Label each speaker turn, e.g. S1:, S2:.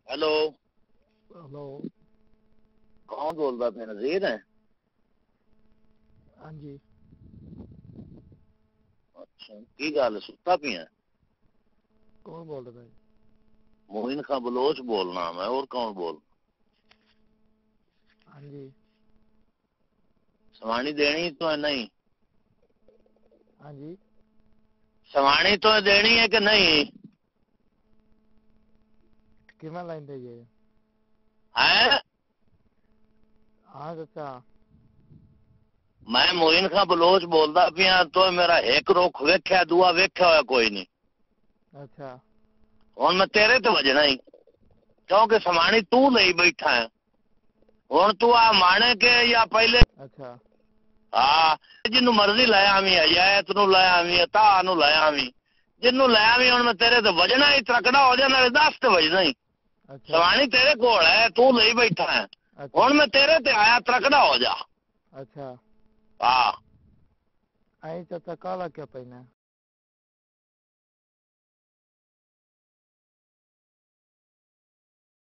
S1: Hello,
S2: hello,
S1: کون بولتا پہ؟ نذیر ہے؟
S2: ہاں جی،
S1: اچھا، کی گل ستا پیا؟
S2: کون بول رہا ہے؟
S1: موہن خان بلوچ بولنا میں، اور کون بول؟
S2: ہاں جی،
S1: سوانی دینی تو ہے نہیں؟
S2: ہاں جی،
S1: سوانی تو دینی ہے کہ نہیں؟
S2: کیون لائن دے گئے؟
S1: ہے
S2: ہاں چچا،
S1: میں موہن خان بلوچ بولتا پیا، تو میرا ایک رخ ویکھیا، دعا ویکھیا ہوا کوئی نہیں۔
S2: اچھا،
S1: ہوں میں تیرے تو وجنا ہی، کیونکہ سوانی تو لئی بیٹھا ہے۔ ہوں تو آ مانے کے یا پہلے
S2: اچھا،
S1: ہاں جنوں مرضی لایا آویں، ہدایت نو لایا آویں، عطا نو لایا آویں، جنوں لایا آویں۔ ہوں میں تیرے تے وجنا ہی، ترکڑا ہو جانا، دس تے وجنا ہی۔
S2: اچھا،
S1: سوانی تیرے کول ہے، تو لئی بیٹھا ہے۔
S2: اچھا،
S1: ہوں میں تیرے تے آیا، ترکڑا ہو جا۔
S2: اچھا،
S1: ہاں
S2: چچا کالا کیا پہنا؟